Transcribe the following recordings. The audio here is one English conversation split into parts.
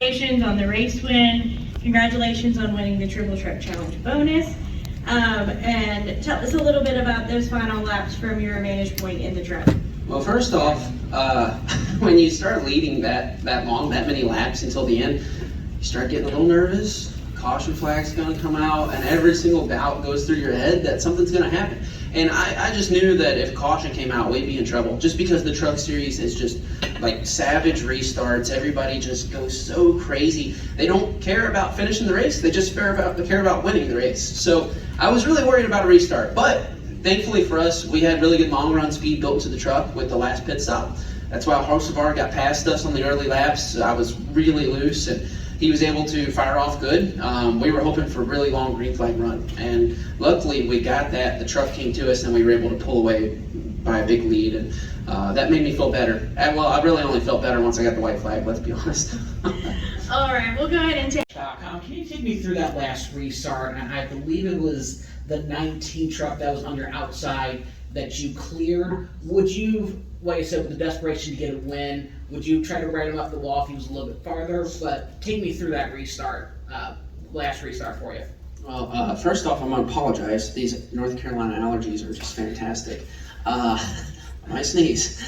Congratulations on the race win. Congratulations on winning the Triple Truck Challenge bonus. And tell us a little bit about those final laps from your vantage point in the truck. Well, first off, when you start leading that many laps until the end, you start getting a little nervous. Caution flag's going to come out, and every single doubt goes through your head that something's going to happen. And I just knew that if caution came out, we'd be in trouble. Just because the truck series is just like savage restarts. Everybody just goes so crazy. They don't care about finishing the race. They just care about winning the race. So I was really worried about a restart. But thankfully for us, we had really good long run speed built into the truck with the last pit stop. That's why Hocevar got past us on the early laps. I was really loose, and he was able to fire off good. We were hoping for a really long green flag run, and luckily we got that. The truck came to us, and we were able to pull away by a big lead, and that made me feel better. Well, I really only felt better once I got the white flag, let's be honest. All right, we'll go ahead and take. Can you take me through that last restart? And I believe it was the 19 truck that was on your outside that you cleared. Would you, like I said, with the desperation to get a win, would you try to write him up the wall if he was a little bit farther? But take me through that restart, last restart for you. Well, first off, I'm going to apologize. These North Carolina allergies are just fantastic. My sneeze.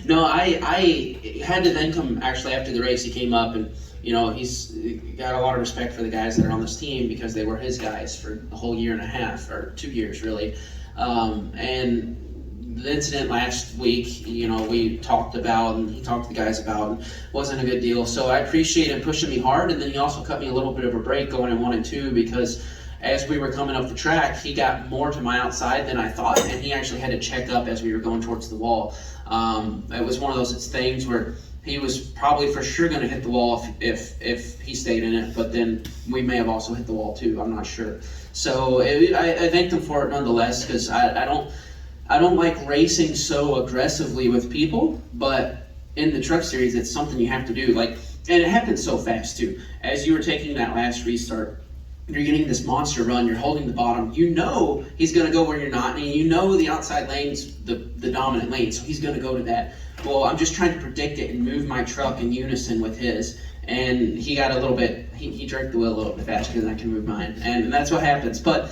No, I had to then come, actually after the race, he came up and, you know, he's got a lot of respect for the guys that are on this team because they were his guys for the whole year and a half, or 2 years really. And the incident last week, you know, we talked about, and he talked to the guys about, and wasn't a good deal. So I appreciate him pushing me hard, and then he also cut me a little bit of a break going in 1 and 2 because as we were coming up the track, he got more to my outside than I thought, and he actually had to check up as we were going towards the wall. It was one of those things where he was probably for sure going to hit the wall if he stayed in it, but then we may have also hit the wall too. I'm not sure. So I thanked him for it nonetheless, because I don't like racing so aggressively with people, but in the truck series, it's something you have to do. Like, and it happened so fast too. As you were taking that last restart, you're getting this monster run, you're holding the bottom, you know he's going to go where you're not, and you know the outside lane's the dominant lane, so he's going to go to that. Well, I'm just trying to predict it and move my truck in unison with his, and he got a little bit, he jerked the wheel a little bit faster than I can move mine, and that's what happens. But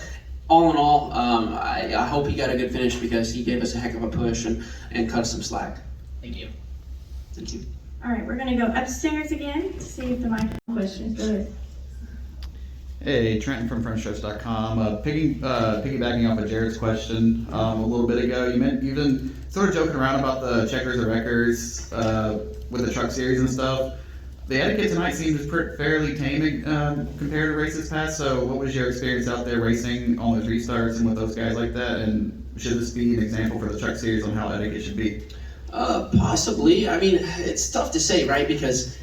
all in all, I hope he got a good finish because he gave us a heck of a push and cut some slack. Thank you. Thank you. All right, we're going to go upstairs again to see if the microphone questions go ahead. Hey, Trenton from Frontstretch.com. Piggybacking off of Jared's question a little bit ago, you've been sort of joking around about the checkers and wreckers with the truck series and stuff. The etiquette tonight seems fairly tame compared to races past, so what was your experience out there racing on those restarts and with those guys like that, and should this be an example for the truck series on how etiquette should be? Possibly. I mean, it's tough to say, right, because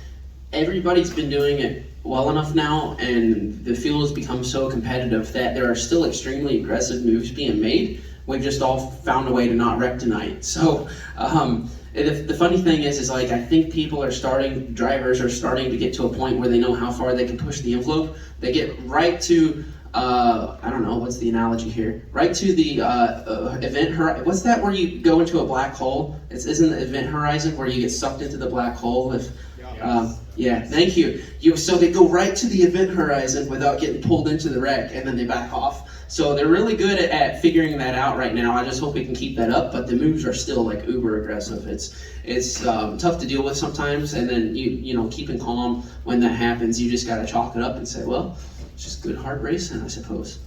everybody's been doing it well enough now, and the field has become so competitive that there are still extremely aggressive moves being made. We've just all found a way to not wreck tonight. So the funny thing is like, I think drivers are starting to get to a point where they know how far they can push the envelope. They get right to, I don't know, what's the analogy here? Right to the event horizon. What's that where you go into a black hole? Isn't the event horizon where you get sucked into the black hole if... Yeah, thank you. So they go right to the event horizon without getting pulled into the wreck, and then they back off. So they're really good at figuring that out right now. I just hope we can keep that up, but the moves are still like uber aggressive. It's tough to deal with sometimes, and then you know, keeping calm when that happens, you just got to chalk it up and say, well, it's just good hard racing, I suppose.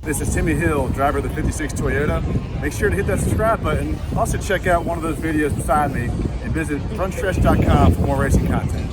This is Timmy Hill, driver of the 56 Toyota. Make sure to hit that subscribe button. Also check out one of those videos beside me and visit frontstretch.com for more racing content.